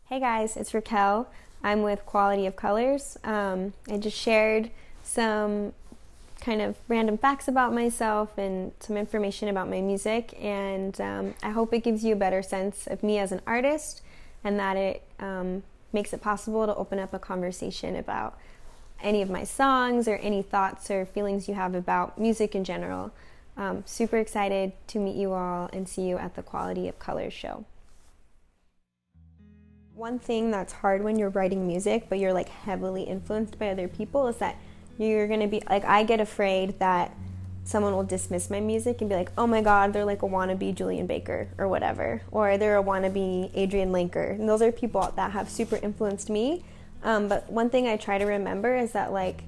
Hey guys, it's Raquel. I'm with Quality of Colors. I just shared some kind of random facts about myself and some information about my music, and I hope it gives you a better sense of me as an artist and that it makes it possible to open up a conversation about any of my songs or any thoughts or feelings you have about music in general. Super excited to meet you all and see you at the Quality of Colors show. One thing that's hard when you're writing music, but you're like heavily influenced by other people, is that you're gonna be like, I get afraid that someone will dismiss my music and be like, oh my god, they're like a wannabe Julian Baker or whatever, or they're a wannabe Adrian Lenker. And those are people that have super influenced me. But one thing I try to remember is that like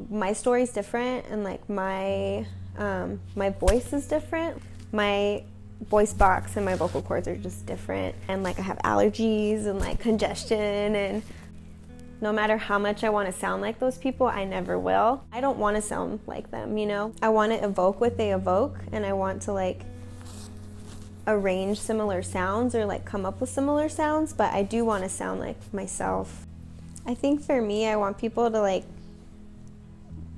my story's different, and like my voice is different. My voice box and my vocal cords are just different, and like I have allergies and like congestion, and no matter how much I want to sound like those people, I never will. I don't want to sound like them, you know? I want to evoke what they evoke, and I want to like arrange similar sounds or like come up with similar sounds, but I do want to sound like myself. I think for me, I want people to like,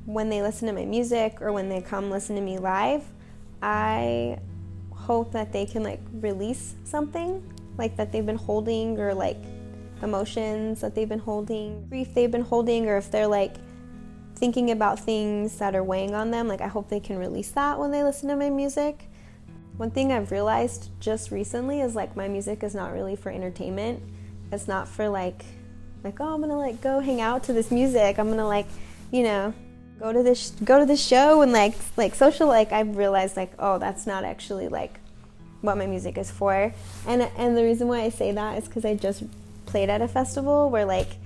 when they listen to my music or when they come listen to me live, I hope that they can like release something like that they've been holding, or like emotions that they've been holding, grief they've been holding, or if they're like thinking about things that are weighing on them, like I hope they can release that when they listen to my music. One thing I've realized just recently is like my music is not really for entertainment. It's not for like oh, I'm gonna like go hang out to this music, I'm gonna like, you know, go to this show and like social. Like I've realized like, oh, that's not actually like what my music is for. And the reason why I say that is because I just played at a festival where like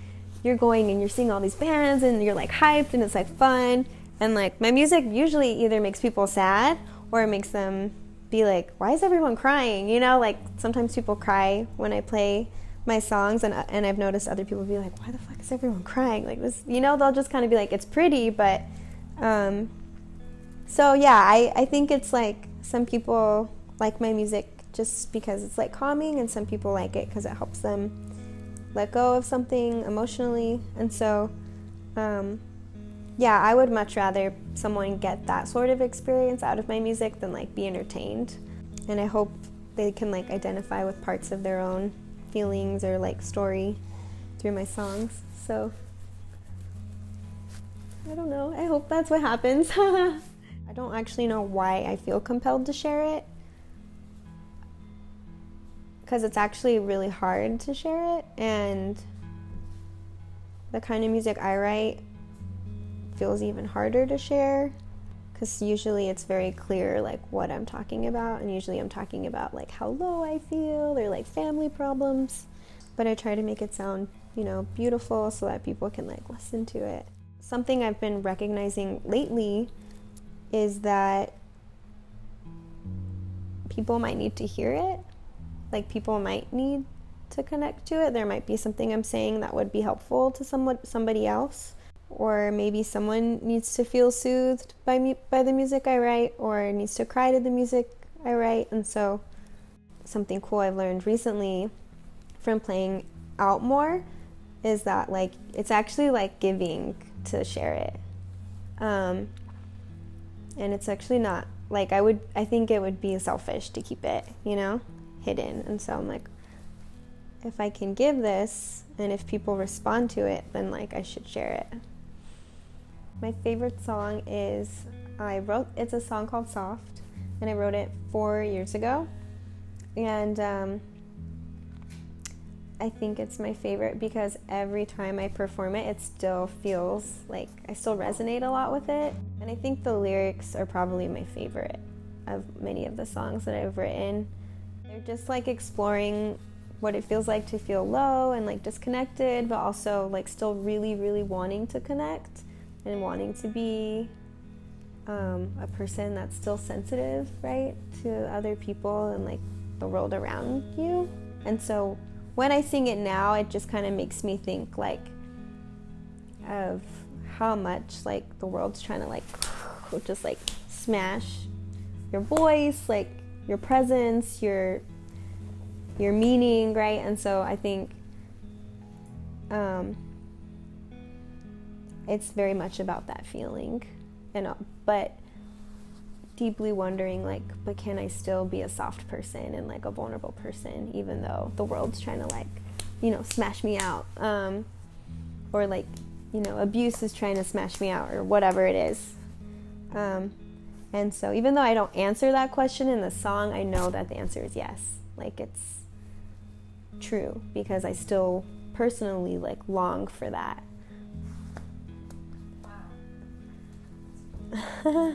you're going and you're seeing all these bands and you're like hyped and it's like fun, and like my music usually either makes people sad or it makes them be like, why is everyone crying, you know? Like sometimes people cry when I play my songs, and I've noticed other people be like, why the fuck is everyone crying like this, you know? They'll just kind of be like, it's pretty, but so yeah, I think it's like some people like my music just because it's like calming, and some people like it because it helps them let go of something emotionally. And so yeah, I would much rather someone get that sort of experience out of my music than like be entertained. And I hope they can like identify with parts of their own feelings or like story through my songs. So I don't know, I hope that's what happens. I don't actually know why I feel compelled to share it, because it's actually really hard to share it, and the kind of music I write feels even harder to share, because usually it's very clear like what I'm talking about, and usually I'm talking about like how low I feel or like family problems, but I try to make it sound, you know, beautiful so that people can like listen to it. Something I've been recognizing lately is that people might need to hear it. Like people might need to connect to it. There might be something I'm saying that would be helpful to somebody else, or maybe someone needs to feel soothed by the music I write, or needs to cry to the music I write. And so something cool I've learned recently from playing out more is that like it's actually like giving to share it, and it's actually not like I think it would be selfish to keep it, you know, hidden. And so I'm like, if I can give this and if people respond to it, then like I should share it. My favorite song is, it's a song called Soft, and I wrote it 4 years ago, and I think it's my favorite because every time I perform it, it still feels like I still resonate a lot with it. And I think the lyrics are probably my favorite of many of the songs that I've written. They're just like exploring what it feels like to feel low and like disconnected, but also like still really, really wanting to connect and wanting to be a person that's still sensitive, right, to other people and like the world around you. And so when I sing it now, it just kind of makes me think like of how much like the world's trying to like just like smash your voice, like your presence, your your meaning, right? And so I think it's very much about that feeling, but deeply wondering, like, but can I still be a soft person and like a vulnerable person, even though the world's trying to, like, you know, smash me out, or like, you know, abuse is trying to smash me out, or whatever it is. And so even though I don't answer that question in the song, I know that the answer is yes. Like, it's true, because I still personally, like, long for that. Wow.